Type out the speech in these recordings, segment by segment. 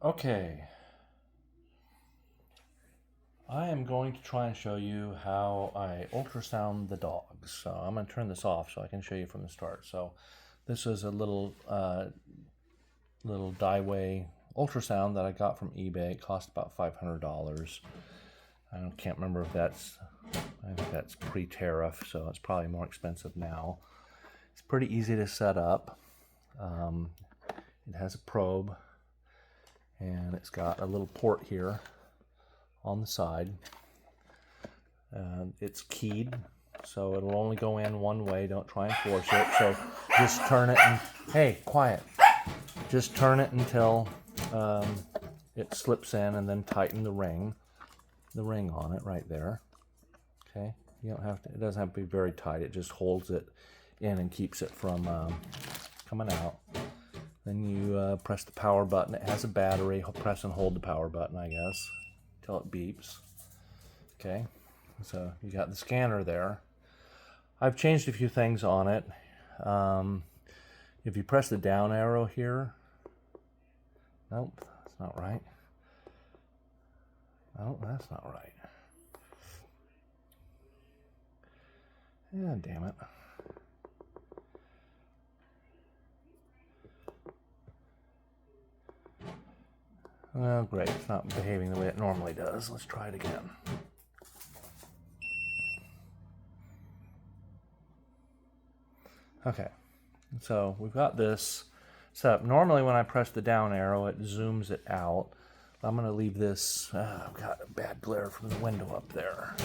Okay, I am going to try and show you how I ultrasound the dogs. So I'm going to turn this off so I can show you from the start. So this is a little Daiway ultrasound that I got from eBay. It cost about $500. I can't remember if I think that's pre-tariff, so it's probably more expensive now. It's pretty easy to set up. It has a probe, and it's got a little port here on the side. It's keyed, so it'll only go in one way. Don't try and force it. So just turn it and, hey, quiet. Just turn it until it slips in, and then tighten the ring on it right there. Okay, you don't have to. It doesn't have to be very tight. It just holds it in and keeps it from coming out. Then you press the power button. It has a battery. Press and hold the power button, I guess, till it beeps. Okay, so you got the scanner there. I've changed a few things on it. If you press the down arrow here, nope, that's not right. Oh, that's not right. Yeah, damn it. Oh, great. It's not behaving the way it normally does. Let's try it again. Okay, so we've got this set up. Normally when I press the down arrow, it zooms it out. I'm going to leave this. I've got a bad glare from the window up there.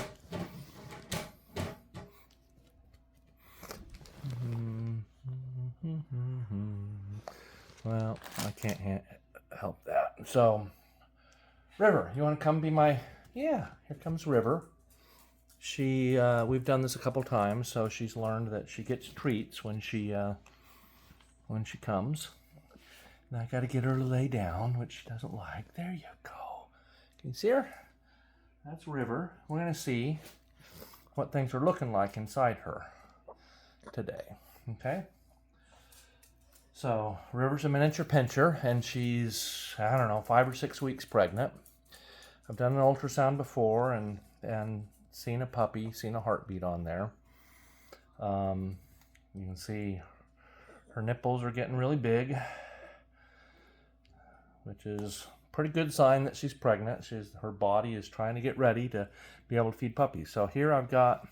Well, I can't help that. So, River, you want to come be my... Yeah, here comes River. We've done this a couple times, so she's learned that she gets treats when she comes. And I got to get her to lay down, which she doesn't like. There you go. Can you see her? That's River. We're going to see what things are looking like inside her today. Okay? So, River's a miniature Pinscher, and she's, I don't know, 5 or 6 weeks pregnant. I've done an ultrasound before and seen a puppy, seen a heartbeat on there. You can see her nipples are getting really big, which is a pretty good sign that she's pregnant. Her body is trying to get ready to be able to feed puppies. So here I've got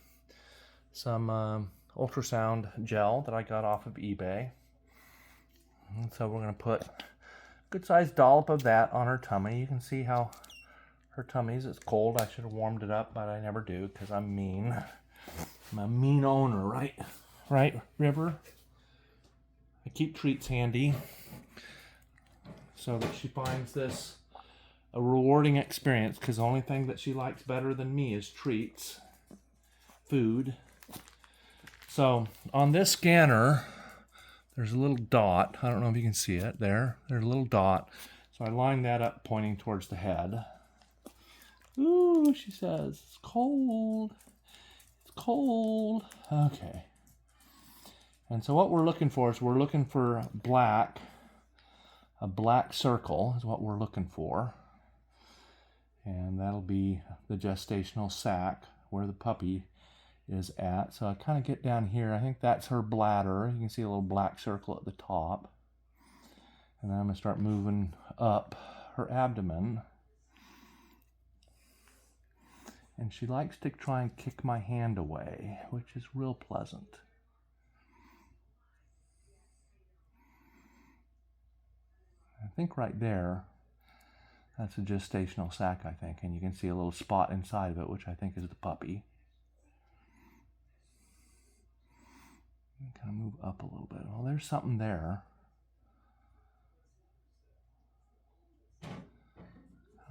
some ultrasound gel that I got off of eBay. And so we're going to put a good sized dollop of that on her tummy. You can see how her tummy's. It's cold. I should have warmed it up, but I never do because I'm mean. I'm a mean owner, right? Right, River? I keep treats handy so that she finds this a rewarding experience, because the only thing that she likes better than me is treats, food. So on this scanner, there's a little dot. I don't know if you can see it there. There's a little dot. So I line that up pointing towards the head. Ooh, she says, it's cold. It's cold. Okay. And so what we're looking for is we're looking for black. A black circle is what we're looking for. And that'll be the gestational sac where the puppy is at. So I kind of get down here. I think that's her bladder. You can see a little black circle at the top. And then I'm going to start moving up her abdomen. And she likes to try and kick my hand away, which is real pleasant. I think right there, that's a gestational sac, I think. And you can see a little spot inside of it, which I think is the puppy. Kind of move up a little bit. Well, there's something there.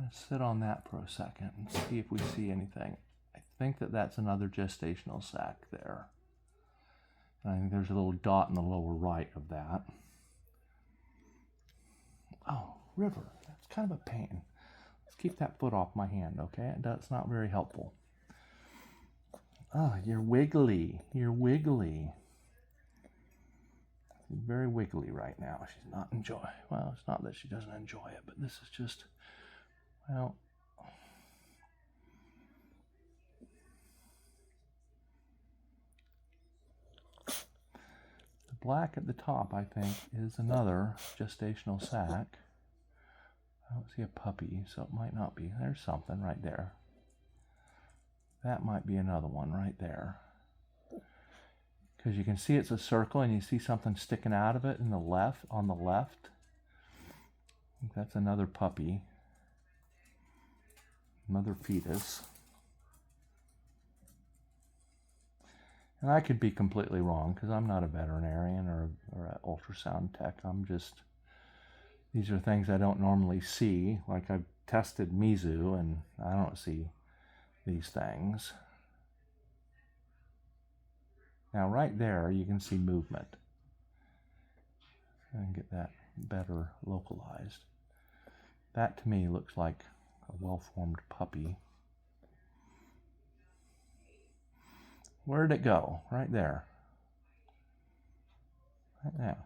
Let's sit on that for a second and see if we see anything. I think that that's another gestational sac there. And I think there's a little dot in the lower right of that. Oh, River, that's kind of a pain. Let's keep that foot off my hand, okay? That's not very helpful. Oh, you're wiggly. You're wiggly. She's very wiggly right now. She's not enjoying. Well, it's not that she doesn't enjoy it, but this is just, well, the black at the top, I think, is another gestational sac. I don't see a puppy, so it might not be. There's something right there. That might be another one right there. Because you can see it's a circle and you see something sticking out of it in the left, on the left. I think that's another puppy. Another fetus. And I could be completely wrong because I'm not a veterinarian or an ultrasound tech. I'm just, these are things I don't normally see. Like I've tested Mizu and I don't see these things. Now right there you can see movement. I can get that better localized. That to me looks like a well-formed puppy. Where did it go? Right there. Right there.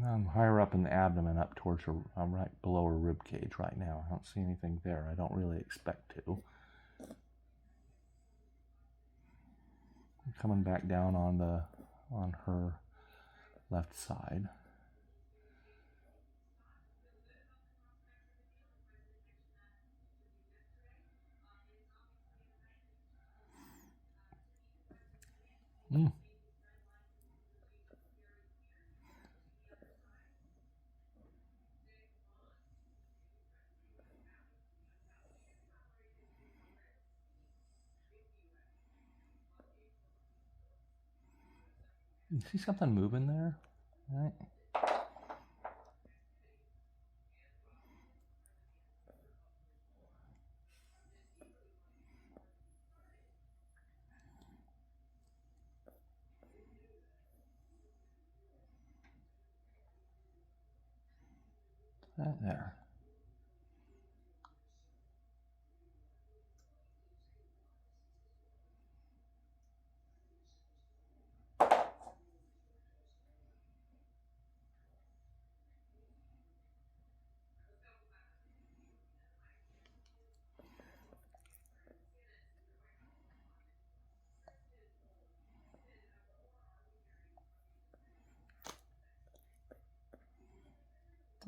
I'm higher up in the abdomen, up towards her, I'm right below her rib cage right now. I don't see anything there. I don't really expect to. I'm coming back down on her left side. You see something moving there? Right? Right there.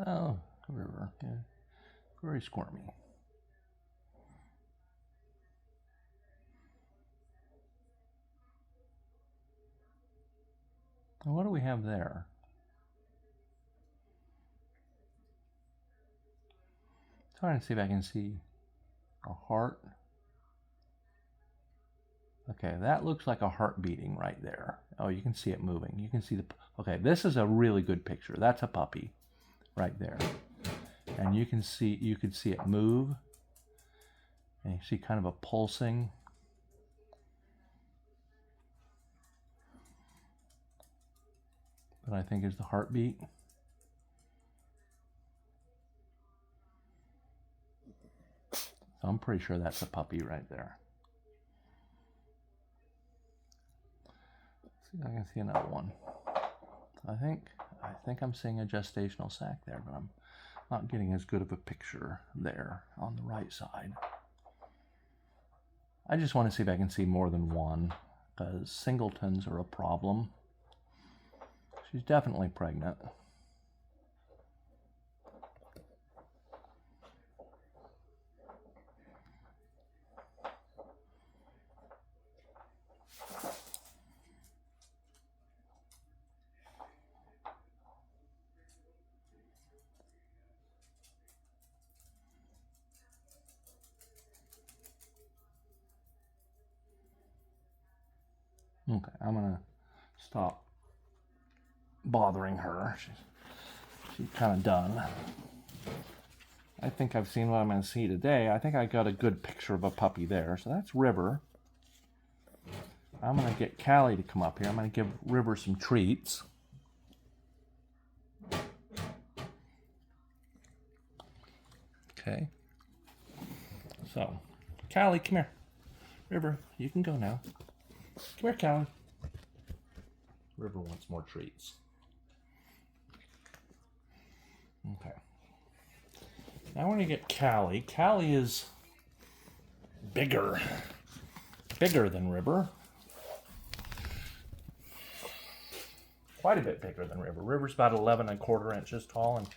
Oh, river. Yeah. Very squirmy. And what do we have there? Trying to see if I can see a heart. Okay, that looks like a heart beating right there. Oh, you can see it moving. You can see the, okay, this is a really good picture. That's a puppy right there. And you can see it move. And you see kind of a pulsing. That I think is the heartbeat. So I'm pretty sure that's a puppy right there. Let's see if I can see another one. I think I'm seeing a gestational sac there, but I'm not getting as good of a picture there on the right side. I just want to see if I can see more than one, because singletons are a problem. She's definitely pregnant. Okay, I'm gonna stop bothering her. She's kind of done. I think I've seen what I'm going to see today. I think I got a good picture of a puppy there. So that's River. I'm going to get Callie to come up here. I'm going to give River some treats. Okay. So, Callie, come here. River, you can go now. Come here, Callie. River wants more treats. Okay. Now we're going to get Callie. Callie is bigger. Bigger than River. Quite a bit bigger than River. River's about 11¼ inches tall, and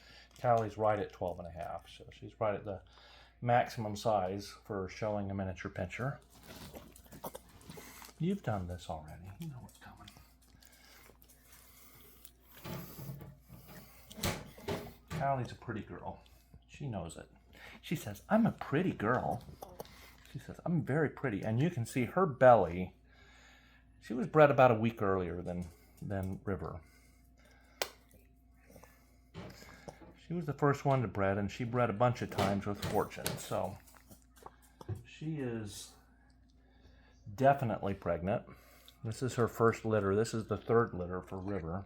Callie's right at 12 and a half. So she's right at the maximum size for showing a miniature pinscher. You've done this already. You know what's coming. Callie's a pretty girl. She knows it. She says, I'm a pretty girl. She says, I'm very pretty. And you can see her belly. She was bred about a week earlier than River. She was the first one to bred, and she bred a bunch of times with Fortune. So she is definitely pregnant. This is her first litter. This is the third litter for River.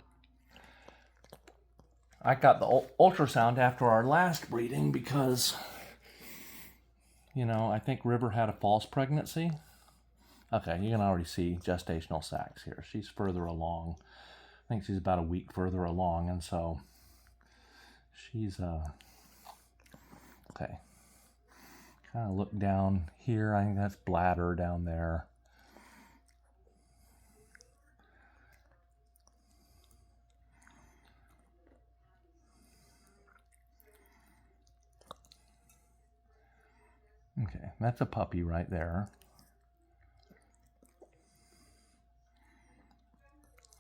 I got the ultrasound after our last breeding because, you know, I think River had a false pregnancy. Okay, you can already see gestational sacs here. She's further along. I think she's about a week further along, and so she's, okay. Kind of look down here. I think that's bladder down there. Okay, that's a puppy right there.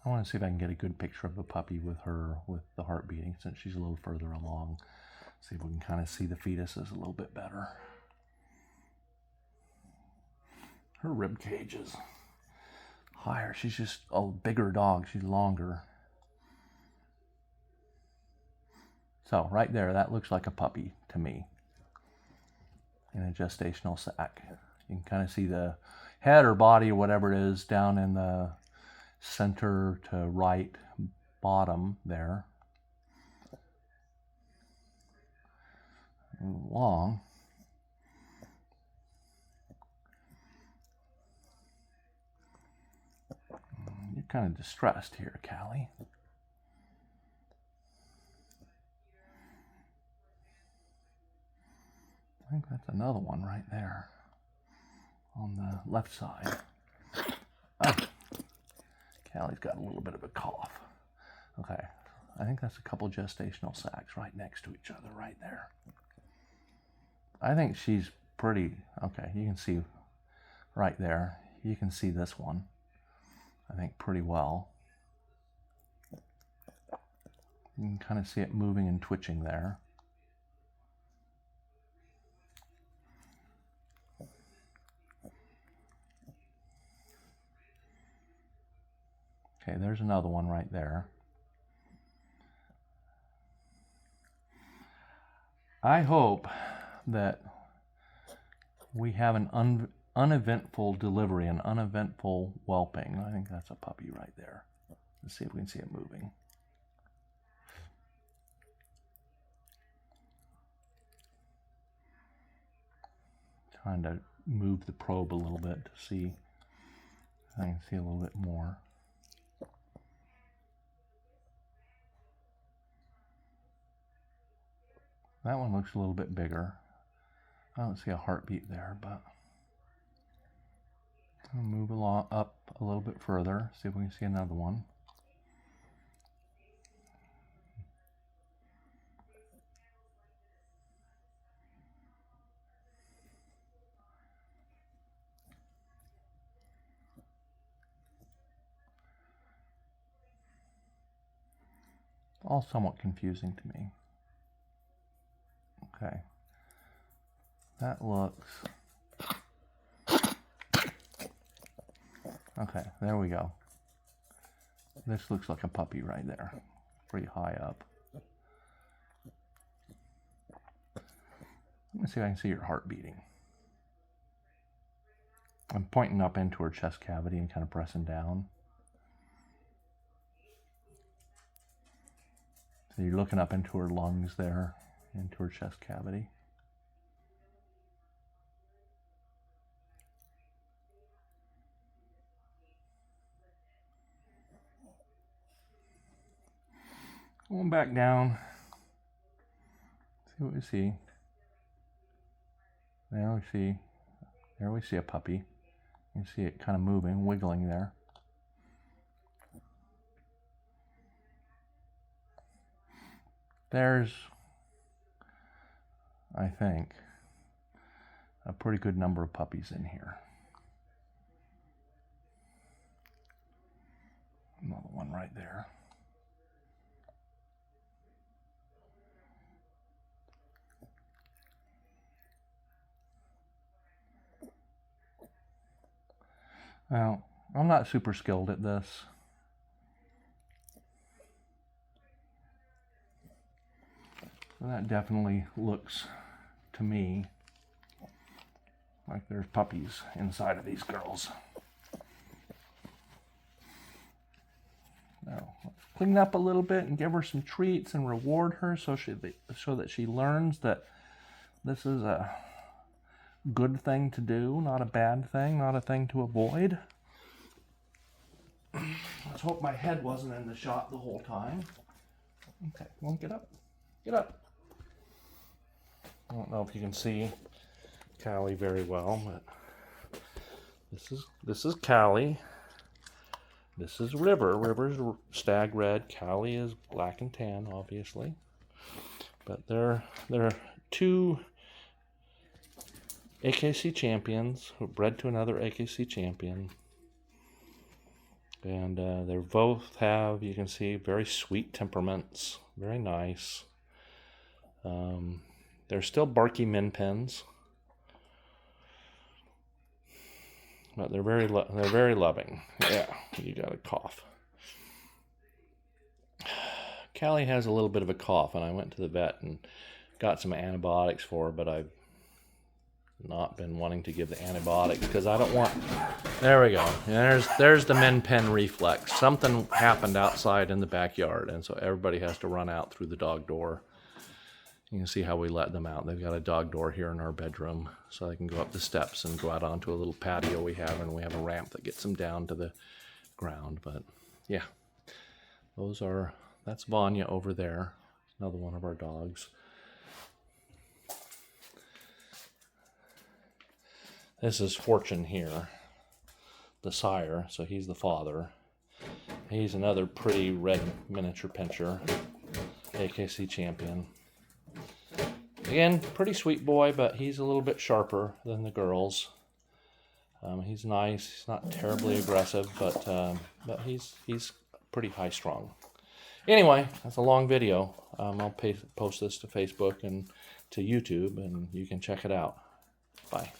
I want to see if I can get a good picture of the puppy with her, with the heart beating, since she's a little further along. See if we can kind of see the fetuses a little bit better. Her rib cage is higher. She's just a bigger dog. She's longer. So right there, that looks like a puppy to me in a gestational sac. You can kind of see the head or body or whatever it is down in the center to right bottom there. Long. You're kind of distressed here, Callie. I think that's another one right there on the left side. Oh, Callie's got a little bit of a cough. Okay, I think that's a couple gestational sacs right next to each other right there. I think she's pretty, okay, you can see right there. You can see this one, I think, pretty well. You can kind of see it moving and twitching there. Okay, there's another one right there. I hope that we have an uneventful delivery, an uneventful whelping. I think that's a puppy right there. Let's see if we can see it moving. Trying to move the probe a little bit to see if I can see a little bit more. That one looks a little bit bigger. I don't see a heartbeat there, but I'll move along up a little bit further, see if we can see another one. All somewhat confusing to me. Okay, that looks, okay, there we go. This looks like a puppy right there, pretty high up. Let me see if I can see your heart beating. I'm pointing up into her chest cavity and kind of pressing down. So you're looking up into her lungs there, into her chest cavity. Going back down. See what we see. There we see a puppy. You see it kind of moving, wiggling there. There's, I think, a pretty good number of puppies in here. Another one right there. Well, I'm not super skilled at this. That definitely looks to me like there's puppies inside of these girls. Now, let's clean up a little bit and give her some treats and reward her so that she learns that this is a good thing to do, not a bad thing, not a thing to avoid. Let's hope my head wasn't in the shot the whole time. Okay, well, get up. Get up. I don't know if you can see Callie very well, but this is Callie. This is River. River's stag red. Callie is black and tan, obviously. But they're two AKC champions who bred to another AKC champion. And they both have, you can see, very sweet temperaments. Very nice. They're still barky min pins. But they're very loving. Yeah, you got a cough. Callie has a little bit of a cough, and I went to the vet and got some antibiotics for her, but I've not been wanting to give the antibiotics because I don't want. There we go. There's the min pin reflex. Something happened outside in the backyard, and so everybody has to run out through the dog door. You can see how we let them out. They've got a dog door here in our bedroom, so they can go up the steps and go out onto a little patio we have, and we have a ramp that gets them down to the ground. But yeah, that's Vanya over there, another one of our dogs. This is Fortune here, the sire, so he's the father. He's another pretty red miniature Pinscher, AKC champion. Again, pretty sweet boy, but he's a little bit sharper than the girls. He's nice. He's not terribly aggressive, but he's pretty high strung. Anyway, that's a long video. I'll post this to Facebook and to YouTube, and you can check it out. Bye.